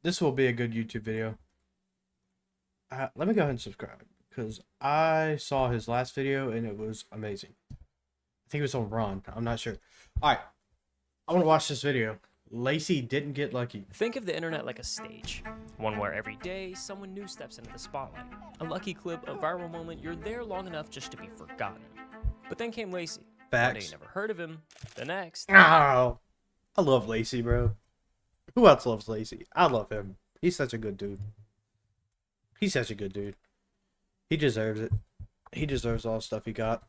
this will be a good YouTube video. Let me go ahead and subscribe because I saw his last video and it was amazing. I think it was on Ron. I'm not sure. All right, I want to watch this video. Lacy didn't get lucky. Think of the internet like a stage, one where every day someone new steps into the spotlight. A lucky clip, a viral moment, you're there long enough just to be forgotten. But then came Lacy. One day you Facts. never heard of him. The next. Oh, I love Lacy, bro. Who else loves Lacy? I love him. He's such a good dude. He's such a good dude. He deserves it. He deserves all the stuff he got.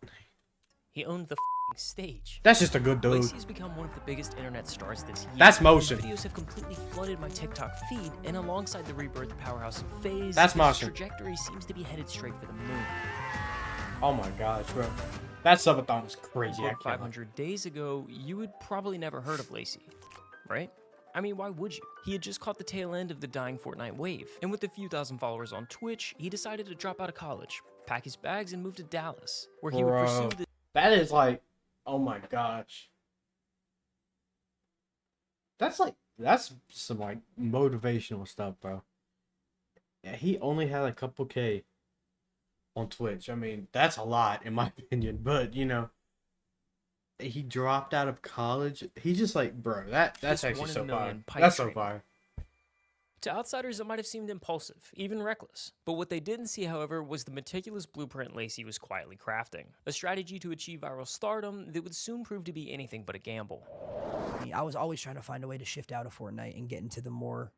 He owned the stage. That's just a good dude. Lacy has become one of the biggest internet stars this year. That's motion. His videos have completely flooded my TikTok feed, and alongside the rebirth powerhouse of FaZe, That's his motion. trajectory seems to be headed straight for the moon. Oh my gosh, bro. That subathon was crazy. About 500 days ago, you had probably never heard of Lacy, right? I mean, why would you? He had just caught the tail end of the dying Fortnite wave, and with a few thousand followers on Twitch, he decided to drop out of college, pack his bags, and move to Dallas, where he would pursue the... That is like, oh my gosh. That's some like motivational stuff, bro. Yeah, he only had a couple K on Twitch. I mean, that's a lot in my opinion, but you know, he dropped out of college. He just like, bro, that's actually so fire. That's so fire. To outsiders, it might have seemed impulsive, even reckless. But what they didn't see, however, was the meticulous blueprint Lacy was quietly crafting. A strategy to achieve viral stardom that would soon prove to be anything but a gamble. I was always trying to find a way to shift out of Fortnite and get into the more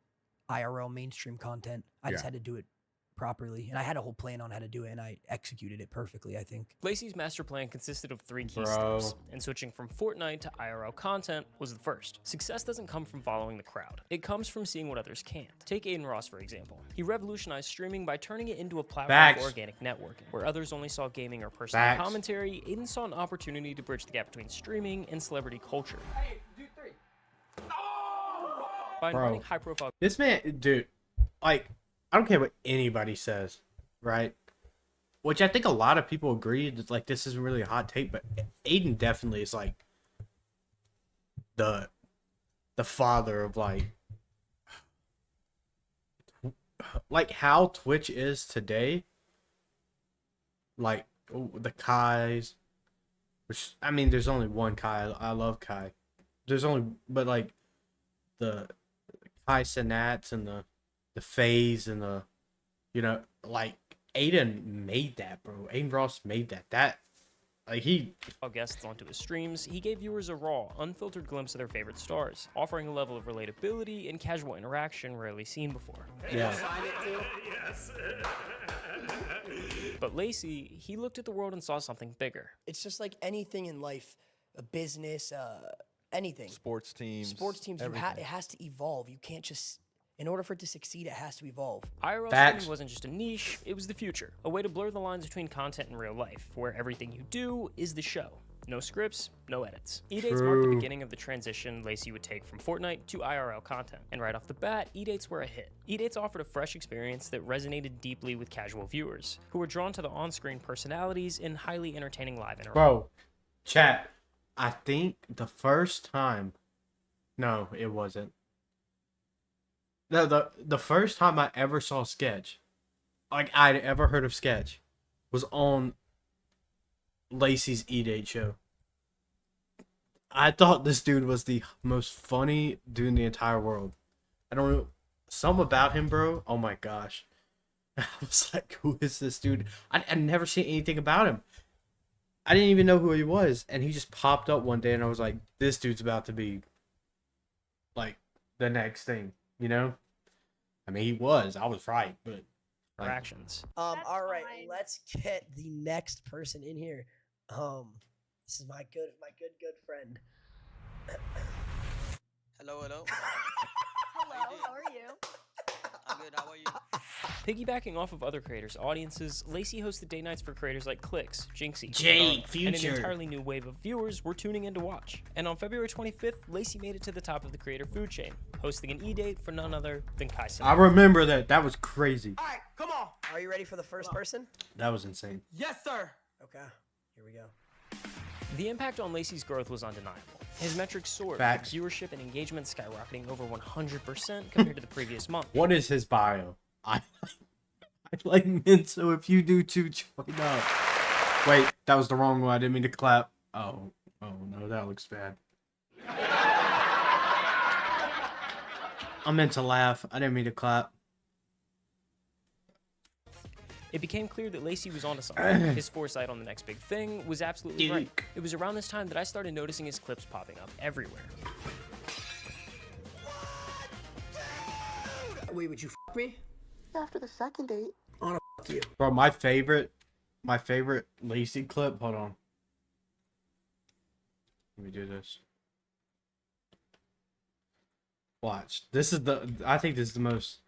IRL mainstream content. I just had to do it properly, and I had a whole plan on how to do it, and I executed it perfectly, I think. Lacy's master plan consisted of 3 key steps, and switching from Fortnite to IRL content was the first. Success doesn't come from following the crowd. It comes from seeing what others can't. Take Aiden Ross, for example. He revolutionized streaming by turning it into a platform for organic networking. Where others only saw gaming or personal commentary, Aiden saw an opportunity to bridge the gap between streaming and celebrity culture. Hey, do 3. Oh! By inviting high-profile... This man, dude, like, I don't care what anybody says, right? Which I think a lot of people agree that like this isn't really a hot take, but Aiden definitely is like the father of like how Twitch is today. Like the Kais, which I mean, there's only one Kai. I love Kai. But like the Kai Sinats and the FaZe and the, you know, like Aiden made that, bro. Aiden Ross made that. Like he guests onto his streams, he gave viewers a raw, unfiltered glimpse of their favorite stars, offering a level of relatability and casual interaction rarely seen before. Yeah. Yes. But Lacy, he looked at the world and saw something bigger. It's just like anything in life, a business, anything. Sports teams. It has to evolve. You can't just... In order for it to succeed, it has to evolve. IRL streaming wasn't just a niche, it was the future. A way to blur the lines between content and real life, where everything you do is the show. No scripts, no edits. E-dates marked the beginning of the transition Lacy would take from Fortnite to IRL content. And right off the bat, E-dates were a hit. E-dates offered a fresh experience that resonated deeply with casual viewers, who were drawn to the on-screen personalities and highly entertaining live interaction. Bro, chat, I think the first time... No, it wasn't. No, the first time I ever saw Sketch, like I'd ever heard of Sketch, was on Lacy's E-Date show. I thought this dude was the most funny dude in the entire world. I don't know, something about him, bro. Oh my gosh. I was like, who is this dude? I'd never seen anything about him. I didn't even know who he was, and he just popped up one day, and I was like, this dude's about to be like the next thing. You know, I mean, he was. I was right, but interactions. All right, let's get the next person in here. This is my good friend. Hello. Hello, how are you? I'm good. How are you? Piggybacking off of other creators' audiences, Lacy hosted day nights for creators like Clicks, Jinxie, and an entirely new wave of viewers were tuning in to watch. And on February 25th, Lacy made it to the top of the creator food chain, hosting an E-date for none other than Kai Cenat. I remember that. That was crazy. All right, come on. Are you ready for the first person? That was insane. Yes, sir. Okay, here we go. The impact on Lacy's growth was undeniable. His metrics soared, Facts. with viewership and engagement skyrocketing over 100% compared to the previous month. What is his bio? I like men, so if you do too, join up. Wait, that was the wrong one. I didn't mean to clap. Oh no, that looks bad. I meant to laugh. I didn't mean to clap. It became clear that Lacy was onto something. His foresight on the next big thing was absolutely right. It was around this time that I started noticing his clips popping up everywhere. Wait, would you f me? After the second date. I wanna f you. Bro, my favorite Lacy clip. Hold on. Let me do this. Watch. This is I think this is the most.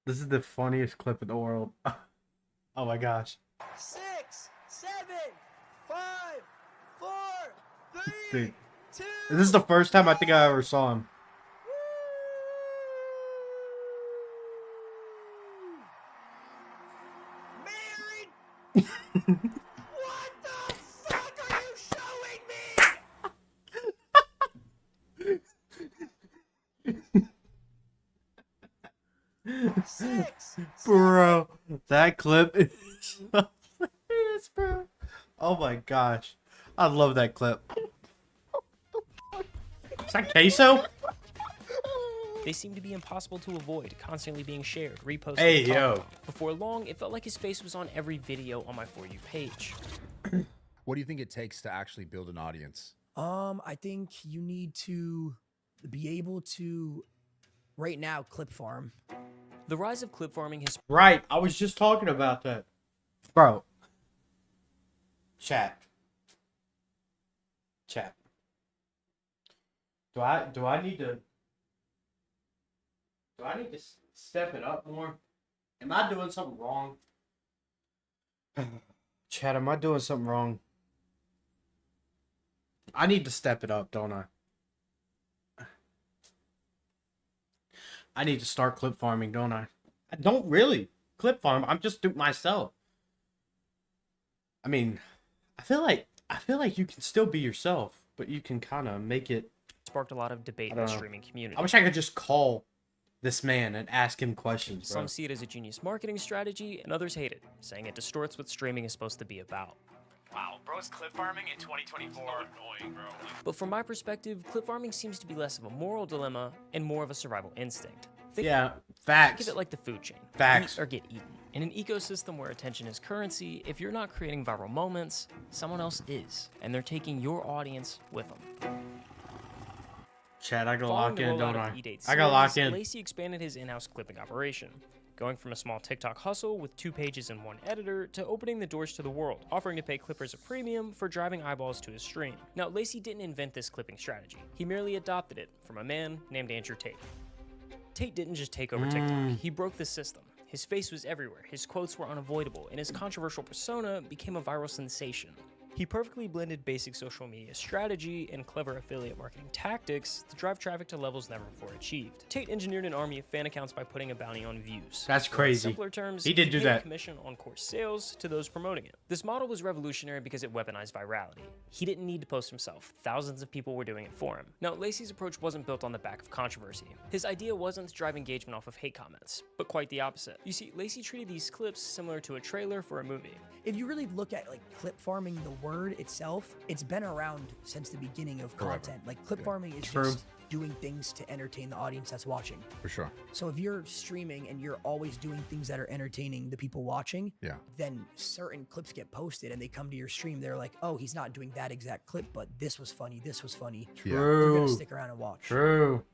This is the funniest clip in the world. Oh my gosh. 6, 7, 5, 4, 3, Dude. 2. This is the first time I think I ever saw him. Married? What the fuck are you showing me? 6, Bro, that clip is so hilarious, bro. Oh my gosh. I love that clip. Is that queso? They seemed to be impossible to avoid, constantly being shared, reposted, Hey, and talked yo. about. Before long, it felt like his face was on every video on my For You page. What do you think it takes to actually build an audience? I think you need to be able to, right now, clip farm. The rise of clip farming has Right, I was just talking about that. Bro. Chat. Do I need to step it up more? Am I doing something wrong? Chat, am I doing something wrong? I need to step it up, don't I? I need to start clip farming, don't I? I don't really clip farm. I'm just doing myself. I mean, I feel like you can still be yourself, but you can kind of make it. sparked a lot of debate in the streaming community. I wish I could just call this man and ask him questions, bro. Some see it as a genius marketing strategy, and others hate it, saying it distorts what streaming is supposed to be about. Wow, bro's clip farming in 2024. Annoying, bro. But from my perspective, clip farming seems to be less of a moral dilemma and more of a survival instinct. Yeah, Think facts. of it like the food chain. Facts. Eat or get eaten. In an ecosystem where attention is currency, if you're not creating viral moments, someone else is, and they're taking your audience with them. Chat, I gotta Following lock the in, rollout don't of I? the E-Date I gotta lock series, in. Lacy expanded his in-house clipping operation, going from a small TikTok hustle with 2 pages and 1 editor to opening the doors to the world, offering to pay clippers a premium for driving eyeballs to his stream. Now, Lacy didn't invent this clipping strategy. He merely adopted it from a man named Andrew Tate. Tate didn't just take over TikTok, he broke the system. His face was everywhere, his quotes were unavoidable, and his controversial persona became a viral sensation. He perfectly blended basic social media strategy and clever affiliate marketing tactics to drive traffic to levels never before achieved. Tate engineered an army of fan accounts by putting a bounty on views. That's Or in crazy. simpler terms, He did do paid a that. commission on course sales to those promoting it. This model was revolutionary because it weaponized virality. He didn't need to post himself. Thousands of people were doing it for him. Now, Lacy's approach wasn't built on the back of controversy. His idea wasn't to drive engagement off of hate comments, but quite the opposite. You see, Lacy treated these clips similar to a trailer for a movie. If you really look at like clip farming, the word itself, it's been around since the beginning of content. Like clip farming is True. just doing things to entertain the audience that's watching. For sure. So if you're streaming and you're always doing things that are entertaining the people watching, Yeah. then certain clips get posted and they come to your stream. They're like, oh, he's not doing that exact clip, but this was funny. This was funny. Yeah. They're gonna True. stick around and watch. True.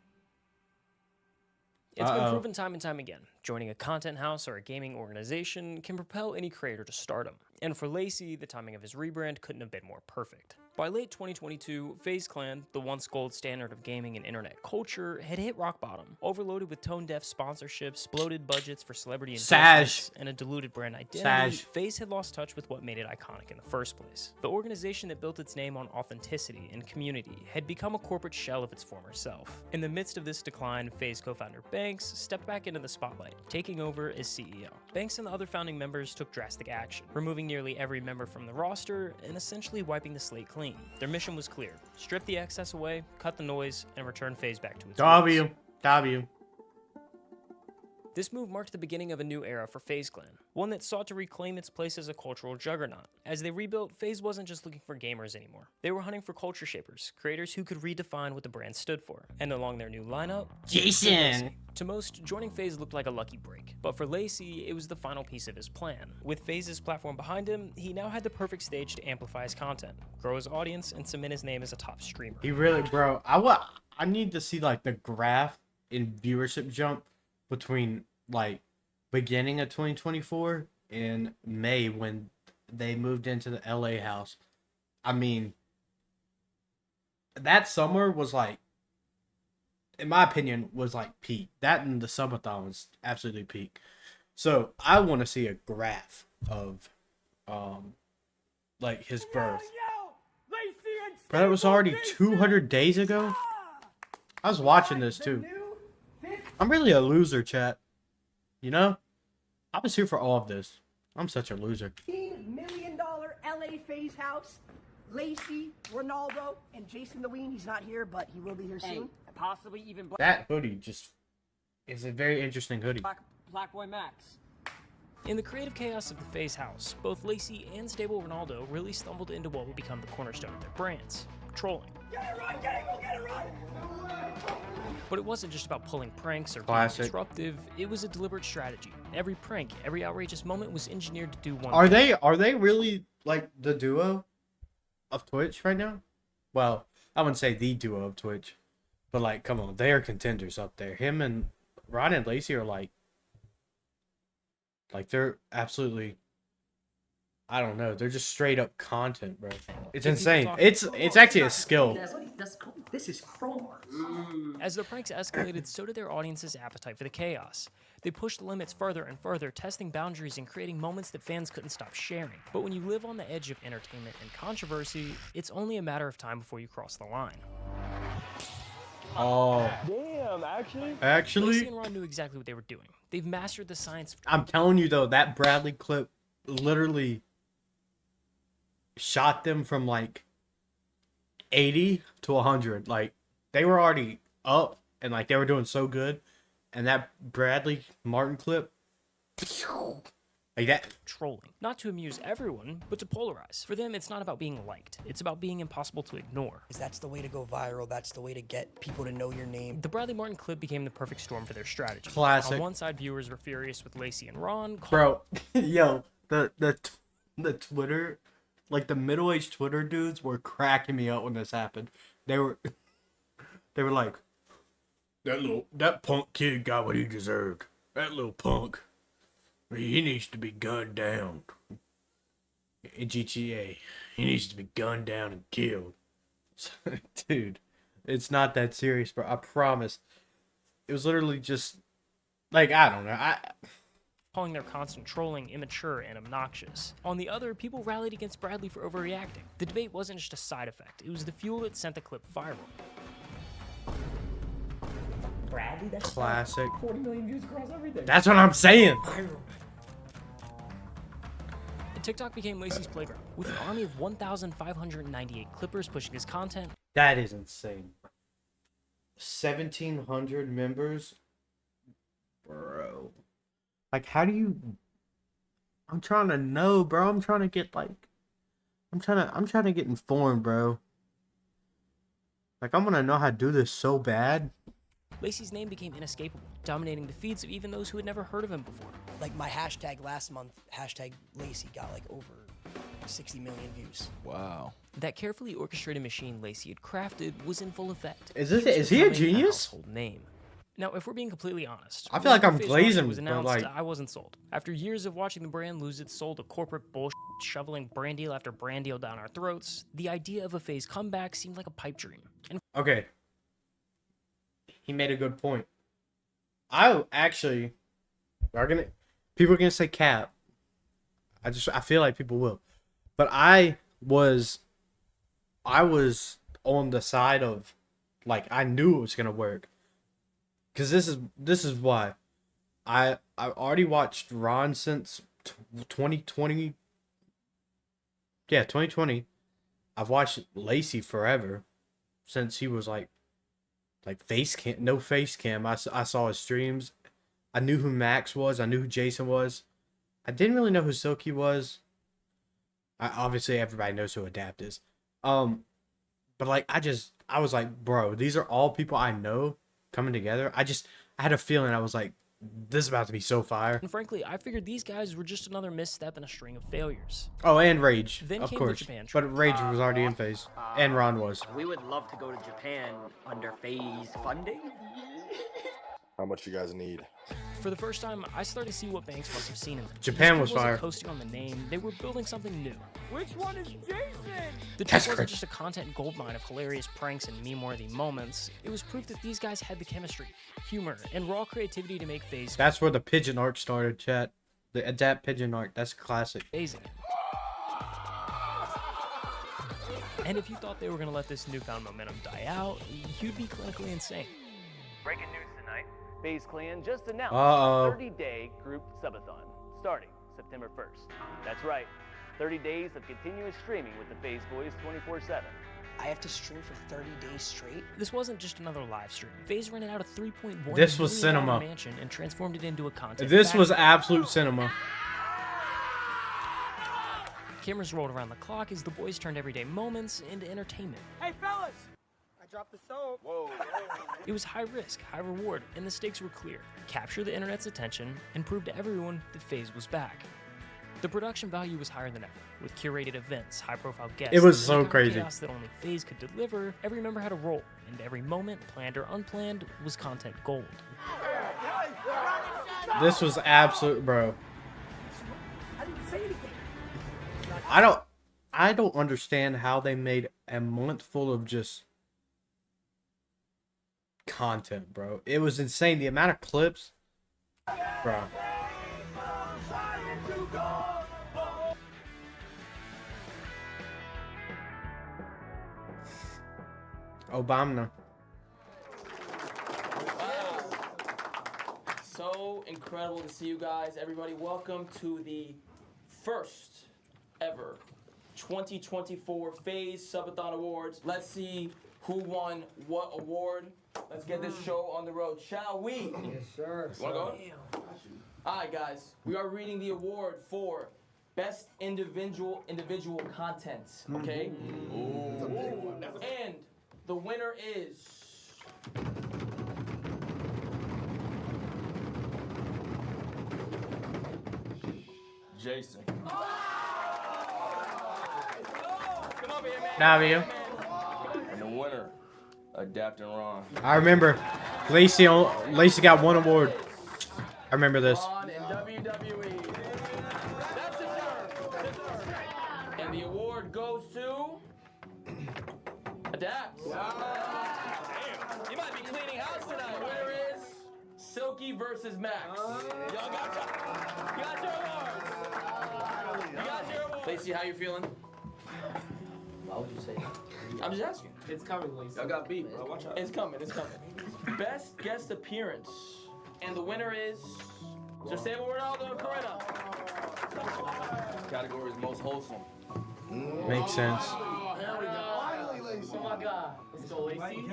It's been Uh-oh. proven time and time again. Joining a content house or a gaming organization can propel any creator to stardom. And for Lacy, the timing of his rebrand couldn't have been more perfect. By late 2022, FaZe Clan, the once gold standard of gaming and internet culture, had hit rock bottom. Overloaded with tone-deaf sponsorships, bloated budgets for celebrity endorsements, and a diluted brand identity, FaZe had lost touch with what made it iconic in the first place. The organization that built its name on authenticity and community had become a corporate shell of its former self. In the midst of this decline, FaZe co-founder Banks stepped back into the spotlight, overnight, taking over as CEO. Banks and the other founding members took drastic action, removing nearly every member from the roster and essentially wiping the slate clean. Their mission was clear: strip the excess away, cut the noise, and return FaZe back to its roots. W. This move marked the beginning of a new era for FaZe Clan, one that sought to reclaim its place as a cultural juggernaut. As they rebuilt, FaZe wasn't just looking for gamers anymore. They were hunting for culture shapers, creators who could redefine what the brand stood for. And along their new lineup, Jason. to most, joining FaZe looked like a lucky break. But for Lacy, it was the final piece of his plan. With FaZe's platform behind him, he now had the perfect stage to amplify his content, grow his audience, and cement his name as a top streamer. He really, bro. I need to see like the graph in viewership jump between like beginning of 2024 and May when they moved into the LA house. I mean, that summer was like, in my opinion, was like peak. That and the subathon was absolutely peak. So I want to see a graph of, like his birth. But that was already 200 days ago. I was watching this too. I'm really a loser, chat. You know? I was here for all of this. I'm such a loser. $15 million LA FaZe house. Lacy, Ronaldo, and Just1n. He's not here, but he will be here soon. Possibly even That hoodie just is a very interesting hoodie. Black Boy Max. In the creative chaos of the FaZe house, both Lacy and stable Ronaldo really stumbled into what would become the cornerstone of their brands: trolling. Get it right, get it right! But it wasn't just about pulling pranks or being Classic. disruptive, it was a deliberate strategy. Every prank, every outrageous moment was engineered to do one Are thing. they really like the duo of Twitch right now? Well, I wouldn't say the duo of Twitch, but like, come on, they are contenders up there. Him and Ron and Lacy are like they're absolutely, I don't know, they're just straight up content, bro. It's insane. It's actually a skill. This is chrome. As their pranks escalated, so did their audience's appetite for the chaos. They pushed the limits further and further, testing boundaries and creating moments that fans couldn't stop sharing. But when you live on the edge of entertainment and controversy, it's only a matter of time before you cross the line. Oh, Damn, actually. Lacy and Ron knew exactly what they were doing. They've mastered the science. I'm telling you though, that Bradley clip literally shot them from like 80 to 100. Like, they were already up and like they were doing so good, and that Bradley Martin clip, like that. Trolling. Not to amuse everyone, but to polarize. For them, it's not about being liked. It's about being impossible to ignore. That's the way to go viral. That's the way to get people to know your name. The Bradley Martin clip became the perfect storm for their strategy. Classic. On one side, viewers were furious with Lacy and Ron. Bro, yo, the Twitter, like the middle-aged Twitter dudes were cracking me up when this happened. They were like, that punk kid got what he deserved. That little punk, he needs to be gunned down. In GTA, he needs to be gunned down and killed. Dude, it's not that serious, bro. I promise. It was literally just like, I don't know. Calling their constant trolling immature and obnoxious. On the other, people rallied against Bradley for overreacting. The debate wasn't just a side effect, it was the fuel that sent the clip viral. Bradley, that's Classic. 40 million views across everything. That's what I'm saying. TikTok became Lacy's playground, with an army of 1,598 clippers pushing his content. That is insane. 1,700 members, bro. Like, how do you? I'm trying to know, bro. I'm trying to get like, I'm trying to get informed, bro. Like, I'm gonna know how to do this so bad. Lacy's name became inescapable, dominating the feeds of even those who had never heard of him before. Like my hashtag last month, hashtag Lacy, got like over 60 million views. Wow. That carefully orchestrated machine Lacy had crafted was in full effect. Is he a becoming genius? household name. Now, if we're being completely honest, I feel like when I'm FaZe glazing, was but, announced, like- I wasn't sold. After years of watching the brand lose its soul to corporate bullshit, shoveling brand deal after brand deal down our throats, the idea of a FaZe comeback seemed like a pipe dream. And Okay. He made a good point. People are gonna say cap. I feel like people will. But I was on the side of, like, I knew it was gonna work. Cause this is why. I've already watched Ron since 2020. Yeah, 2020. I've watched Lacy forever since he was like face cam, no face cam. I saw his streams. I knew who Max was. I knew who Jason was. I didn't really know who Silky was. Obviously everybody knows who Adapt is. But like I was like, bro, these are all people I know coming together. I had a feeling. I was like, this is about to be so fire. And frankly, I figured these guys were just another misstep in a string of failures. Oh, and Rage, Then of came course. the Japan trip. But Rage was already in phase, and Ron was. We would love to go to Japan under phase funding. How much you guys need? For the first time, I started to see what Banks must have seen in them. Japan This was kid wasn't fire. coasting on the name, they were building something new. Which one is Jason? The trip wasn't just a content goldmine of hilarious pranks and meme-worthy moments. It was proof that these guys had the chemistry, humor, and raw creativity to make phase. That's where the pigeon arc started, chat. The Adapt pigeon arc. That's classic. Amazing. And if you thought they were going to let this newfound momentum die out, you'd be clinically insane. Breaking news tonight. FaZe Clan just announced Uh-oh. a 30-day group subathon starting September 1st. That's right. 30 days of continuous streaming with the FaZe Boys 24/7. I have to stream for 30 days straight. This wasn't just another live stream. FaZe rented out a $3.1 This was million cinema. mansion and transformed it into a content This was factory. absolute cinema. Cameras rolled around the clock as the boys turned everyday moments into entertainment. Hey, fellas! I dropped the soap. Whoa. It was high risk, high reward, and the stakes were clear. Capture the internet's attention and prove to everyone that FaZe was back. The production value was higher than ever, with curated events, high-profile guests. It was and so the kind of crazy. chaos that only FaZe could deliver. Every member had a role, and every moment, planned or unplanned, was content gold. This was absolute, bro. I didn't say anything. I don't understand how they made a month full of just content, bro. It was insane. The amount of clips, bro. Obama. So incredible to see you guys. Everybody, welcome to the first ever 2024 FaZe Subathon Awards. Let's see who won what award. Let's get this show on the road, shall we? Yes, sir. Wanna go? All right, guys. We are reading the award for Best Individual Content, okay? And the winner is... Jason. W. And the winner, Adapt and Ron. I remember Lacy got one award. I remember this. Ron and WWE. That's deserved. And the award goes to Adapt. Damn. You might be cleaning house tonight. Winner is Silky versus Max. Y'all got your awards. You got your awards. Lacy, how you feeling? Why would you say that? I'm just asking. It's coming, Lacy. Y'all got beat, bro. Watch out. It's coming. Best guest appearance. And the winner is Cristiano Ronaldo and Corinna. Category is most wholesome. Makes sense. There we go. Oh my God. Let's go, Lacy.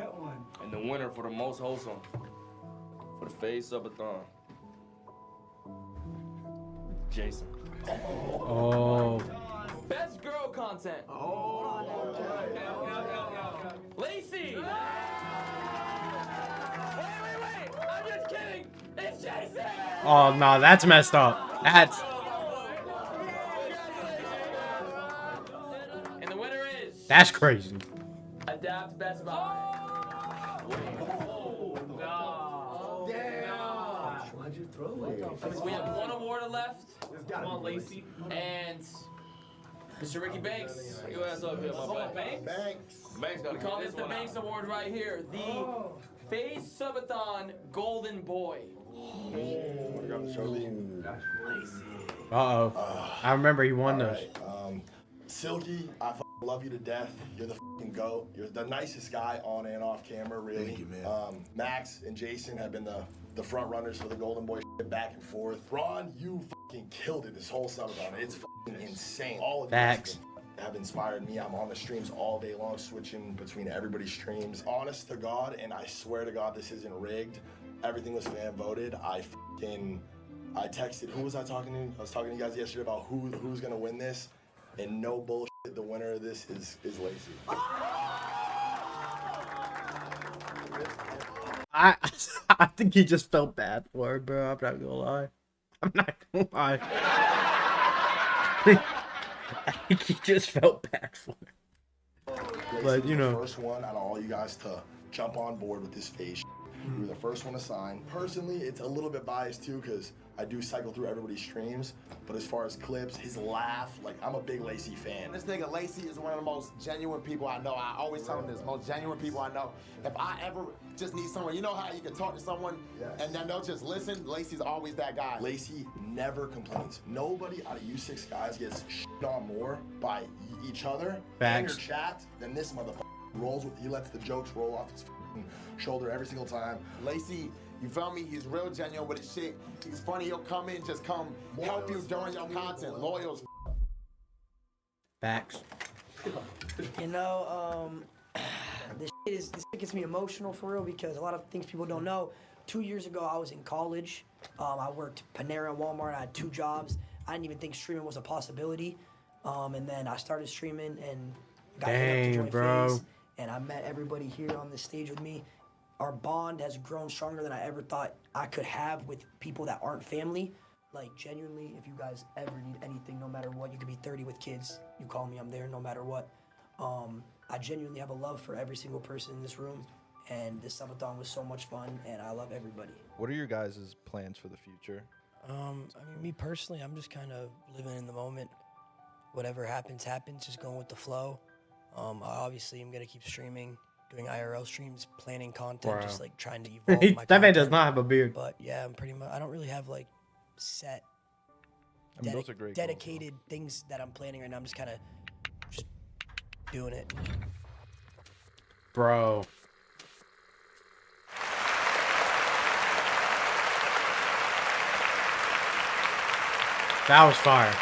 And the winner for the most wholesome for the FaZe Subathon, Jason. Oh. Best girl content. Lacy. Wait. I'm just kidding. It's Jason. Oh no, that's messed up. That's And the winner is crazy. Adapt Best Buy. Why'd you throw it? We have one award left. Come on, Lacy. And Mr. Ricky Banks. Your ass up here, my boy. Banks got to call this the Banks Award right here. The FaZe Subathon Golden Boy. Uh-oh. I remember he won those. Silky, I love you to death. You're the GOAT. You're the nicest guy on and off camera, really. Thank you, man. Max and Jason have been the front runners for the Golden Boy. back and forth. Ron, you fucking killed it this whole subathon. It's fucking insane. All of Facts. you have inspired me. I'm on the streams all day long, switching between everybody's streams. Honest to God, and I swear to God, this isn't rigged. Everything was fan voted. I texted. Who was I talking to? I was talking to you guys yesterday about who's gonna win this, and no bullshit. The winner of this is Lacy. I think he just felt bad for her, bro. I'm not gonna lie. I'm not gonna lie. I think he just felt bad for her. Lacy, But you know, the first one out of all you guys to jump on board with this phase. You were the first one to sign. Personally, it's a little bit biased too because I do cycle through everybody's streams. But as far as clips, his laugh, like I'm a big Lacy fan. This nigga Lacy is one of the most genuine people I know. I always tell him this, most genuine people I know. If I ever just need someone, you know how you can talk to someone and then they'll just listen? Lacy's always that guy. Lacy never complains. Nobody out of you 6 guys gets shit on more by each other and your chat than this motherfucker. He lets the jokes roll off his shoulder every single time. Lacy, you feel me? He's real genuine with his shit. He's funny. He'll come in, just come help you during your content. Loyal. facts. You know, this shit gets me emotional for real because a lot of things people don't know. 2 years ago, I was in college. I worked Panera and Walmart. I had 2 jobs. I didn't even think streaming was a possibility. And then I started streaming and got hit up to join bro. FaZe, and I met everybody here on this stage with me. Our bond has grown stronger than I ever thought I could have with people that aren't family. Like, genuinely, if you guys ever need anything, no matter what, you could be 30 with kids, you call me, I'm there no matter what. I genuinely have a love for every single person in this room, and this subathon was so much fun, and I love everybody. What are your guys' plans for the future? I mean, me personally, I'm just kind of living in the moment. Whatever happens, happens, just going with the flow. Obviously, I'm going to keep streaming, doing IRL streams, planning content, just like trying to evolve my that man content. does not have a beard. But yeah, I'm pretty much, I don't really have like set, I mean, those are great dedicated things that I'm planning right now. I'm just kind of just doing it. Bro. That was fire.